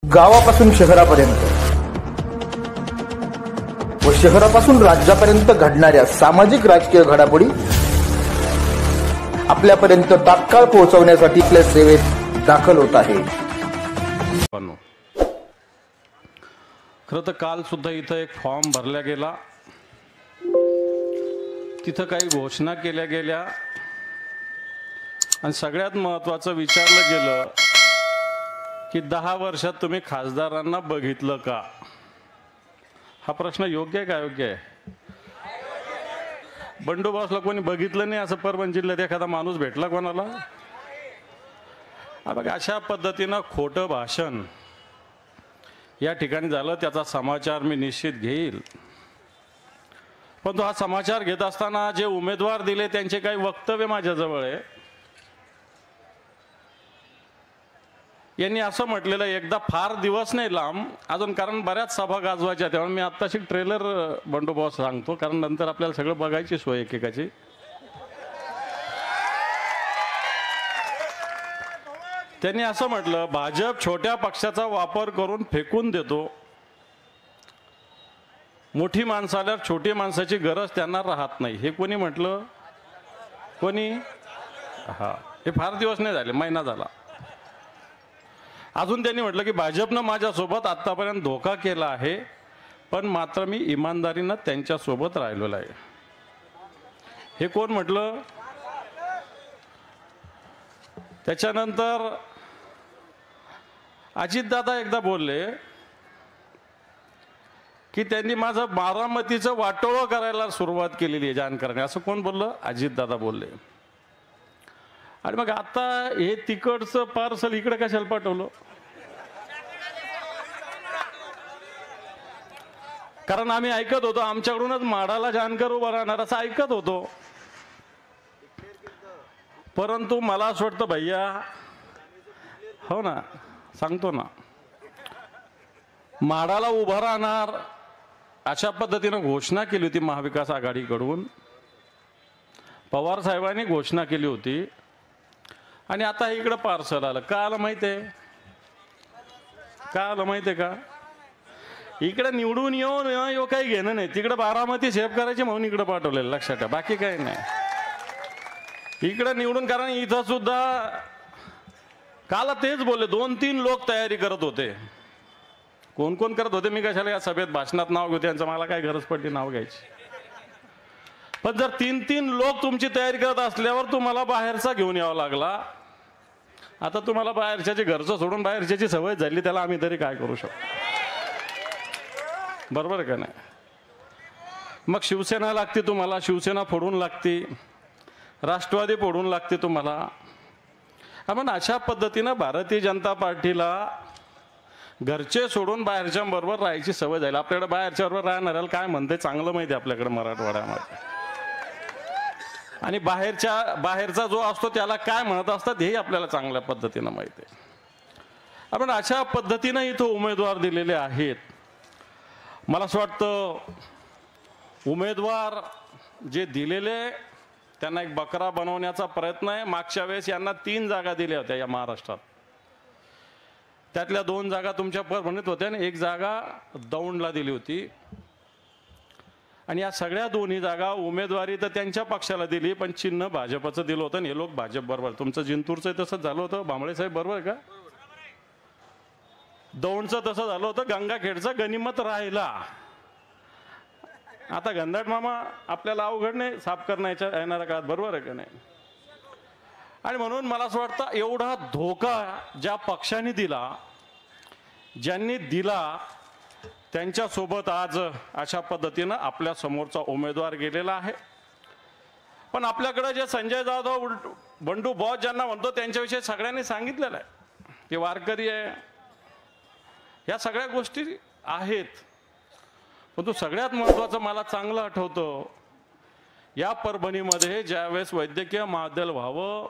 गावापासून शहरापर्यंत व शहरापासून राज्यापर्यंत घडणाऱ्या सामाजिक राजकीय घडामोडी आपल्यापर्यंत तात्काळ पोहोचवण्यासाठी आपल्या सेवेत दाखल होत आहे। खरं तर काल सुद्धा इथं एक फॉर्म भरला गेला, तिथं काही घोषणा केल्या गेल्या आणि सगळ्यात महत्त्वाचं विचारलं गेलं की 10 वर्षात तुम्ही खासदारांना बघितलं का? हा प्रश्न योग्य आहे का अयोग्य आहे? बंडोबासला कोणी बघितलं नाही असं परभणी जिल्ह्यात एखादा माणूस भेटला कोणाला? बघा, अशा पद्धतीनं खोटं भाषण या ठिकाणी झालं, त्याचा समाचार मी निश्चित घेईल। पण तो हा समाचार घेत असताना जे उमेदवार दिले त्यांचे काही वक्तव्य माझ्याजवळ आहे। यांनी असं म्हटलेलं, एकदा फार दिवस नाही लांब अजून, कारण बऱ्याच सभा गाजवायच्या, तेव्हा मी आत्ताशी ट्रेलर बंडोबा सांगतो, कारण नंतर आपल्याला सगळं बघायची सोय एकेकाची। त्यांनी असं म्हटलं, भाजप छोट्या पक्षाचा वापर करून फेकून देतो, मोठी माणसं आल्यावर छोटी माणसाची गरज त्यांना राहत नाही। हे कोणी म्हटलं? कोणी? हा, हे फार दिवस नाही झाले, महिना झाला। अजून त्यांनी म्हटलं की भाजपनं माझ्यासोबत आत्तापर्यंत धोका केला आहे, पण मात्र मी इमानदारीनं त्यांच्यासोबत राहिलेलो आहे। हे कोण म्हटलं? त्याच्यानंतर अजितदादा एकदा बोलले की त्यांनी माझं बारामतीचं वाटोळं करायला सुरुवात केलेली आहे जानकरांनी, असं कोण बोललं? अजितदादा बोलले। आणि मग आता हे तिकडचं पार्सल इकडे कशाला पाठवलं? कारण आम्ही ऐकत होतो आमच्याकडूनच माडाला जानकर उभा राहणार असं ऐकत होतो, परंतु मला असं वाटतं भैया, हो ना, सांगतो ना, माडाला उभा राहणार अशा पद्धतीनं घोषणा केली होती महाविकास आघाडीकडून, पवार साहेबांनी घोषणा केली होती, आणि आता इकडं पार्सल आलं। का आलं माहिती आहे? का आलं माहिती आहे का? इकडे निवडून येऊन काही घेणं नाही, तिकडे बारामती सेव्ह करायची म्हणून इकडे पाठवलेलं, लक्षात ठेवा, बाकी काही नाही। इकडे निवडून, कारण इथं सुद्धा काल तेच बोलले, 2-3 लोक तयारी करत होते। कोण कोण करत होते मी कशाला या सभेत भाषणात नाव घेऊ, त्यांचं मला काय गरज पडली नाव घ्यायची। पण जर 3-3 लोक तुमची तयारी करत असल्यावर तुम्हाला बाहेरचा घेऊन यावा लागला, आता तुम्हाला बाहेरच्याची घरचं सोडून बाहेरच्याची सवय झाली, त्याला आम्ही तरी काय करू शकतो? बरोबर आहे का नाही? मग शिवसेना लागते तुम्हाला, शिवसेना फोडून लागते, राष्ट्रवादी फोडून लागते तुम्हाला। आपण अशा पद्धतीनं भारतीय जनता पार्टीला घरचे सोडून बाहेरच्या बरोबर राहायची सवय झाली। आपल्याकडे बाहेरच्या बरोबर राहणाऱ्याला काय म्हणते चांगलं माहिती आहे आपल्याकडे मराठवाड्यामध्ये, आणि बाहेरचा जो असतो त्याला काय म्हणत असतात हे आपल्याला चांगल्या पद्धतीनं माहिती आहे। आपण अशा पद्धतीनं इथं उमेदवार दिलेले आहेत। मला असं वाटतं उमेदवार जे दिलेले त्यांना एक बकरा बनवण्याचा प्रयत्न आहे। मागच्या वेळेस यांना 3 जागा दिल्या होत्या या महाराष्ट्रात, त्यातल्या 2 जागा तुमच्या परभणीत होत्या आणि 1 जागा दौंडला दिली होती, आणि या सगळ्या 2ही जागा उमेदवारी तर त्यांच्या पक्षाला दिली, पण चिन्ह भाजपचं दिलं होतं आणि हे लोक भाजप बरोबर। तुमचं जिंतूरचं तसंच झालं होतं, भांबळे साहेब बरोबर आहे का? दौंडचं तसं झालं होतं, गंगाखेडचा गनिमत राहिला। आता गंधाट मामा आपल्याला अवघड नाही साफ करण्याच्या येणाऱ्या काळात, बरोबर आहे का नाही? आणि म्हणून मला असं वाटतं एवढा धोका ज्या पक्षाने दिला, ज्यांनी दिला, त्यांच्यासोबत आज अशा पद्धतीनं आपल्या समोरचा उमेदवार गेलेला आहे। पण आपल्याकडे जे संजय जाधव बंडू बॉस ज्यांना म्हणतो त्यांच्याविषयी सगळ्यांनी सांगितलेलं आहे, ते वारकरी आहे, या सगळ्या गोष्टी आहेत। पण तो सगळ्यात महत्त्वाचं मला चांगलं आठवतं, या परभणीमध्ये ज्यावेळेस वैद्यकीय महाविद्यालय व्हावं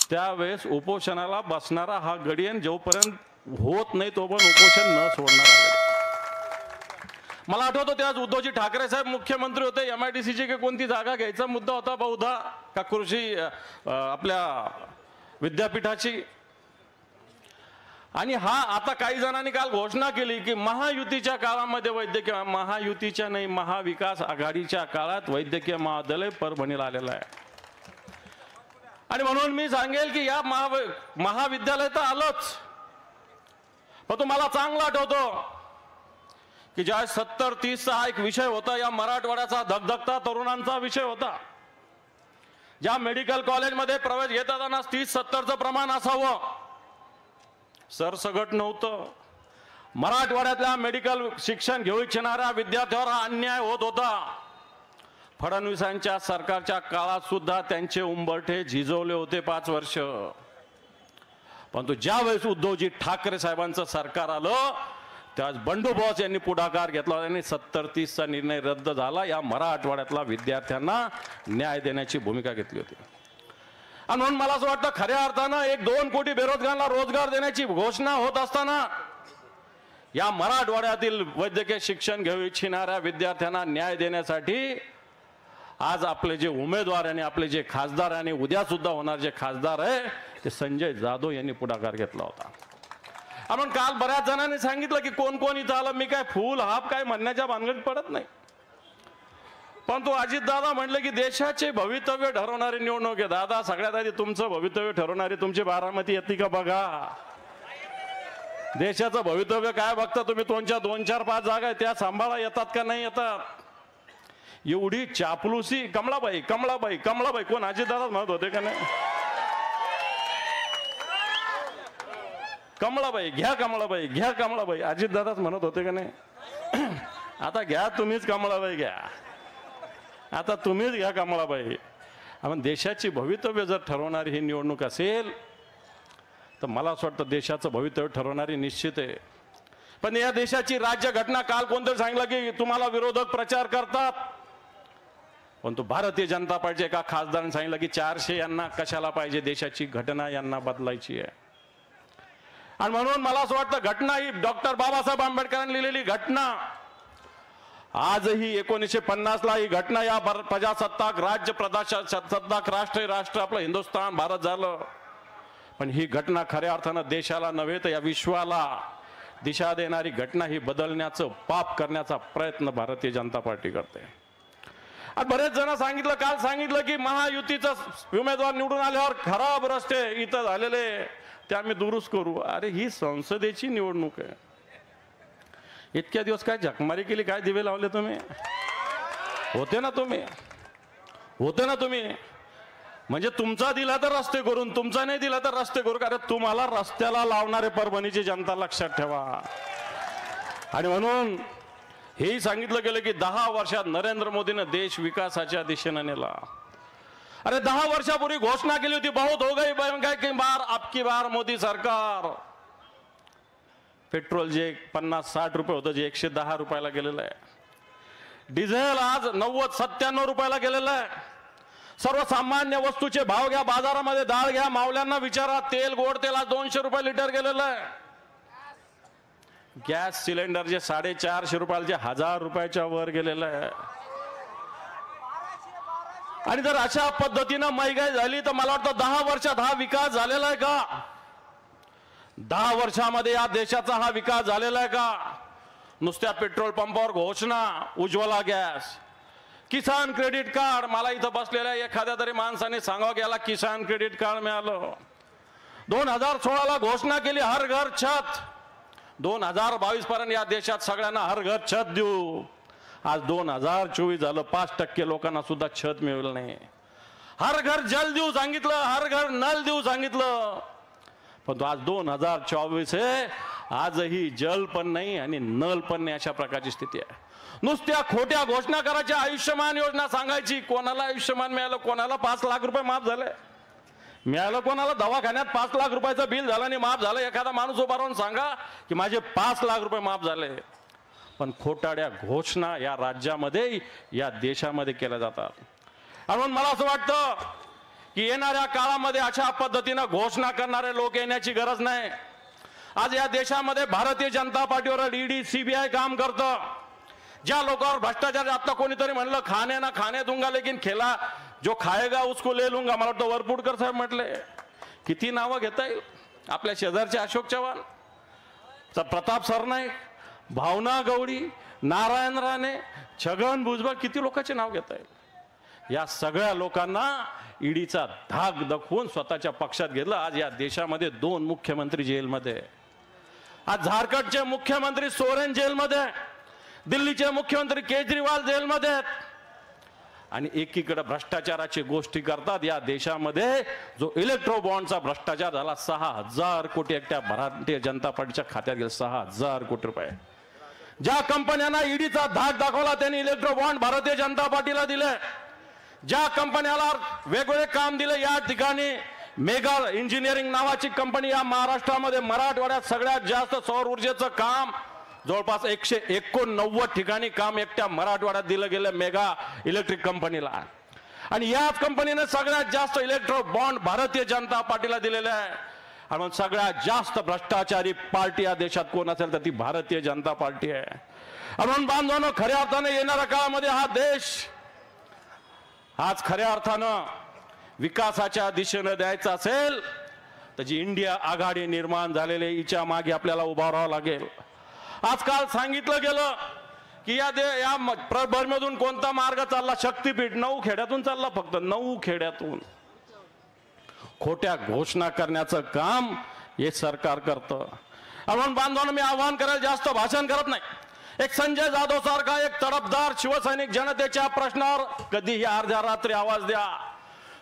त्यावेळेस उपोषणाला बसणारा हा गडी, आणि जोपर्यंत होत नाही तोपर्यंत उपोषण न सोडणारा गडी। मला आठवतं त्याच उद्धवजी ठाकरे साहेब मुख्यमंत्री होते, MIDCची की कोणती जागा घ्यायचा मुद्दा होता बहुधा, का कृषी आपल्या विद्यापीठाची, आणि हा आता काही जणांनी काल घोषणा केली की महायुतीच्या काळामध्ये वैद्यकीय, महायुतीच्या नाही, महाविकास आघाडीच्या काळात वैद्यकीय महाविद्यालय परभणीला आलेलं आहे. आणि म्हणून मी सांगेल की या महाविद्यालय तर आलंच, पण तुम्हाला चांगलं आठवतो की ज्या 70-30चा हा एक विषय होता, या मराठवाड्याचा धगधगता तरुणांचा विषय होता. ज्या मेडिकल कॉलेजमध्ये प्रवेश घेताना 30-70चं प्रमाण असावं, सरसगट नव्हतं. मराठवाड्यातल्या मेडिकल शिक्षण घेऊ इच्छिणाऱ्या विद्यार्थ्यावर हा अन्याय होत होता. फडणवीसांच्या सरकारच्या काळात सुद्धा त्यांचे उंबरठे झिजवले होते 5 वर्ष. परंतु ज्यावेळेस उद्धवजी ठाकरे साहेबांचं सरकार आलं त्यावेळेस बंडू बॉस यांनी पुढाकार घेतला, त्यांनी 70-30चा निर्णय रद्द झाला. या मराठवाड्यातल्या विद्यार्थ्यांना न्याय देण्याची भूमिका घेतली होती. आणि म्हणून मला असं वाटतं खऱ्या अर्थानं 1-2 कोटी बेरोजगारांना रोजगार देण्याची घोषणा होत असताना या मराठवाड्यातील वैद्यकीय शिक्षण घेऊ इच्छिणाऱ्या विद्यार्थ्यांना न्याय देण्यासाठी आज आपले जे उमेदवार आणि आपले जे खासदार आणि उद्या सुद्धा होणार जे खासदार आहे ते संजय जाधव यांनी पुढाकार घेतला होता. आपण काल बऱ्याच जणांनी सांगितलं की कोण कोण इथं आलं. मी काय फुल हाफ काय म्हणण्याच्या भानगडीत पडत नाही, पण तो अजितदादा म्हटले की देशाचे भवितव्य ठरवणारी निवडणूक आहे. दादा, सगळ्यात आधी तुमचं भवितव्य ठरवणारी तुमची बारामती येते का बघा. देशाचं भवितव्य काय बघता तुम्ही? 2-4-5 जागा आहे त्या सांभाळा, येतात का नाही येतात. एवढी चापलुसी. कमळाबाई कमळाबाई कमळाबाई कोण? अजितदादा म्हणत होते का नाही? कमळाबाई घ्या, कमळाबाई घ्या, कमळाबाई अजितदादाच म्हणत होते का नाही? आता घ्या तुम्हीच कमळाबाई घ्या, आता तुम्हीच घ्या कमळाबाई. आपण देशाची भवितव्य जर ठरवणारी ही निवडणूक असेल तर मला असं वाटतं देशाचं भवितव्य ठरवणारी निश्चित आहे. पण या देशाची राज्यघटना काल कोणतरी सांगितलं की तुम्हाला विरोधक प्रचार करतात, पण तो भारतीय जनता पार्टीच्या एका खासदारांनी सांगितलं की 400 यांना कशाला पाहिजे, देशाची घटना यांना बदलायची आहे. आणि म्हणून मला असं वाटतं घटना ही डॉक्टर बाबासाहेब आंबेडकरांनी लिहिलेली घटना आजही 1950ला ही घटना या प्रजासत्ताक राज्य प्रजासत्ताक राष्ट्र आपलं हिंदुस्थान भारत झालं. पण ही घटना खऱ्या अर्थानं देशाला नव्हे तर या विश्वाला दिशा देणारी घटना, ही बदलण्याचं पाप करण्याचा प्रयत्न भारतीय जनता पार्टी करते. आणि बरेच जण सांगितलं, काल सांगितलं की महायुतीचा उमेदवार निवडून आल्यावर खराब रस्ते इथं झालेले ते आम्ही दुरुस्त करू. अरे ही संसदेची निवडणूक आहे. इतक्या दिवस काय झकमारी केली, काय दिवे लावले तुम्ही? होते ना तुम्ही म्हणजे तुमचा दिला तर रस्ते करून, तुमचा नाही दिला तर रस्ते करू. अरे तुम्हाला रस्त्याला लावणारे परभणीची जनता लक्षात ठेवा. आणि म्हणून हेही सांगितलं गेलं की 10 वर्षात नरेंद्र मोदीने देश विकासाच्या दिशेने नेला. अरे 10 वर्षापूर्वी घोषणा केली होती, बहुत हो गई की बार आपकी बार मोदी सरकार. पेट्रोल जे 50-60 रुपये होतं जे 110 रुपयाला गेलेलं आहे. डिझेल आज 90-97 रुपयाला गेलेलं आहे. सर्वसामान्य वस्तूचे भाव घ्या, बाजारामध्ये डाळ घ्या, मावल्यांना विचारा, तेल गोड तेल आज 200 रुपये लिटर गेलेलं आहे. गॅस सिलेंडर जे 450 रुपयाला जे 1000 रुपयाच्या वर गेलेलं आहे. आणि जर अशा पद्धतीनं महागाई झाली तर मला वाटतं 10 वर्षात हा विकास झालेला आहे का? 10 वर्षामध्ये या देशाचा हा विकास झालेला आहे का? नुसत्या पेट्रोल पंपावर घोषणा, उज्ज्वला गॅस, किसान क्रेडिट कार्ड. मला इथं बसलेल्या एखाद्या तरी माणसाने सांगावं गेला किसान क्रेडिट कार्ड मिळालं. 2016ला घोषणा केली हर घर छत. 2022 पर्यंत या देशात सगळ्यांना हर घर छत देऊ. आज 2024 झालं, 5% लोकांना सुद्धा छत मिळेल नाही. हर घर जल देऊ सांगितलं, हर घर नल देऊ सांगितलं, पण आज 2024 आहे, आजही जल पण नाही आणि नल पण नाही, अशा प्रकारची स्थिती आहे. नुसत्या खोट्या घोषणा करायच्या. आयुष्यमान योजना सांगायची, कोणाला आयुष्यमान मिळालं, कोणाला 5 लाख रुपये माफ झाले मिळालं, कोणाला दवाखान्यात 5 लाख रुपयाचं बिल झालं आणि माफ झालं. एखादा माणूस उभा राहून सांगा की माझे 5 लाख रुपये माफ झाले. पण खोटाड्या घोषणा या राज्यामध्ये या देशामध्ये केल्या जातात. म्हणून मला असं वाटतं की येणाऱ्या काळामध्ये अशा पद्धतीनं घोषणा करणारे लोक येण्याची गरज नाही. आज या देशामध्ये भारतीय जनता पार्टीवर ईडी CBI काम करतं. ज्या लोकांवर भ्रष्टाचार, आता कोणीतरी म्हणलं खाने ना खाने दूंगा लेकिन खेला जो खाएगा उसको ले लूंगा. मला वाटतं वरपुडकर साहेब म्हटले. किती नावं घेता येईल? आपल्या शेजारचे अशोक चव्हाण, तर प्रताप सरनाईक, भावना गवळी, नारायण राणे, छगन भुजबळ, किती लोकांचे नाव घेता येईल. या सगळ्या लोकांना ईडीचा धाक दाखवून स्वतःच्या पक्षात घेतलं. आज या देशामध्ये 2 मुख्यमंत्री जेलमध्ये. आज झारखंडचे मुख्यमंत्री सोरेन जेलमध्ये, दिल्लीचे मुख्यमंत्री केजरीवाल जेलमध्ये आहेत. आणि एकीकडे भ्रष्टाचाराची गोष्टी करतात. या देशामध्ये जो इलेक्ट्रो बॉन्डचा भ्रष्टाचार झाला, 6,000 कोटी एकट्या भारतीय जनता पार्टीच्या खात्यात गेले. 6,000 कोटी रुपये. ज्या कंपन्यांना ईडीचा धाक दाखवला त्यांनी इलेक्ट्रो बॉन्ड भारतीय जनता पार्टीला दिले. ज्या कंपन्याला वेगवेगळे काम दिले, या ठिकाणी मेगा इंजिनिअरिंग नावाची कंपनी या महाराष्ट्रामध्ये, मराठवाड्यात सगळ्यात जास्त सौर ऊर्जेचं काम जवळपास 189 ठिकाणी काम एकट्या मराठवाड्यात दिलं गेलं मेगा इलेक्ट्रिक कंपनीला. आणि याच कंपनीने सगळ्यात जास्त इलेक्ट्रो बॉन्ड भारतीय जनता पार्टीला दिलेले आहे. आणि सगळ्यात जास्त भ्रष्टाचारी पार्टी या देशात कोण असेल तर ती भारतीय जनता पार्टी आहे. म्हणून बांधवांनो, खऱ्या अर्थाने येणाऱ्या काळामध्ये हा देश आज खऱ्या अर्थानं विकासाच्या दिशेने द्यायचा असेल तर जी इंडिया आघाडी निर्माण झालेली, हिच्या मागे आपल्याला उभा राहावं लागेल. आजकाल सांगितलं गेलं की या प्रभरमधून कोणता मार्ग चालला, शक्तीपीठ 9 खेड्यातून चालला, फक्त 9 खेड्यातून. खोट्या घोषणा करण्याचं काम हे सरकार करतं. म्हणून बांधवांनो, मी आवाहन करायला जास्त भाषण करत नाही. एक संजय जाधव सारखा एक तडफदार शिवसैनिक जनतेच्या प्रश्नावर कधीही अर्ध्या रात्री आवाज द्या,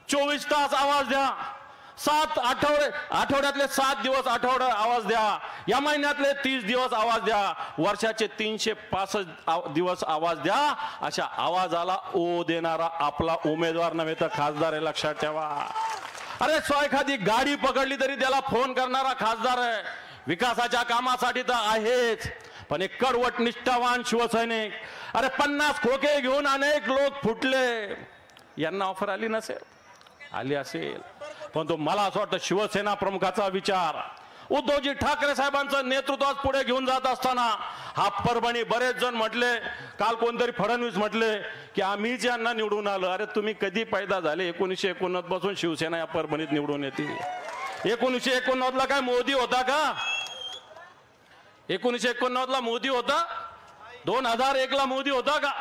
24 तास आवाज द्या, 7 आठवड्यातले 7 दिवस आवाज द्या, या महिन्यातले 30 दिवस आवाज द्या, वर्षाचे 365 दिवस आवाज द्या. अशा आवाजाला ओ देणारा आपला उमेदवार नव्हे तर खासदार आहे, लक्षात ठेवा. अरे एखादी गाडी पकडली तरी त्याला फोन करणारा खासदार आहे. विकासाच्या कामासाठी तर आहेच, पण एक कडवट निष्ठावान शिवसैनिक. अरे 50 खोके घेऊन अनेक लोक फुटले, यांना ऑफर आली नसेल, आली असेल, पण तो मला असं वाटतं शिवसेना प्रमुखाचा विचार उद्धवजी ठाकरे साहेबांचं नेतृत्वात पुढे घेऊन जात असताना हा परभणी, बरेच जण म्हटले, काल कोणतरी फडणवीस म्हटले की आम्हीच यांना निवडून आलो. अरे तुम्ही कधी पैदा झाले? 1989 पासून शिवसेना या परभणीत निवडून येते. 1989 ला काय मोदी होता का? 1989 ला मोदी होता? 2001 ला मोदी होता का?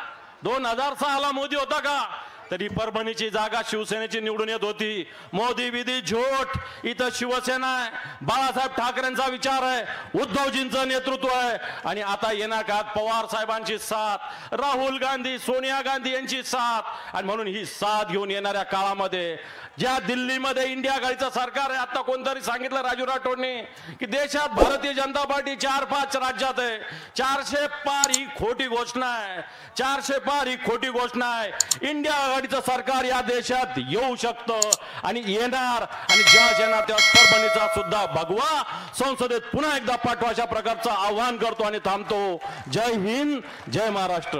2006 ला मोदी होता का? तरी परभणीची जागा शिवसेनेची निवडून येत होती. मोदी विधी झोट, इथं शिवसेना आहे, बाळासाहेब ठाकरेंचा विचार आहे, उद्धवजींचं नेतृत्व आहे. आणि आता येणार काळात पवार साहेबांची साथ, राहुल गांधी, सोनिया गांधी यांची साथ. आणि म्हणून ही साथ घेऊन येणाऱ्या काळामध्ये ज्या दिल्लीमध्ये इंडिया आघाडीचं सरकार आहे, आता कोणतरी सांगितलं राजू राठोडने की देशात भारतीय जनता पार्टी 4-5 राज्यात आहे. 400 पार ही खोटी घोषणा आहे. 400 पार ही खोटी घोषणा आहे. इंडिया आघाडीचं सरकार या देशात येऊ शकतं आणि येणार. आणि ज्या येणार त्या परभणीचा सुद्धा भगवा संसदेत पुन्हा एकदा पाठवा, अशा प्रकारचं आवाहन करतो आणि थांबतो. जय हिंद, जय महाराष्ट्र.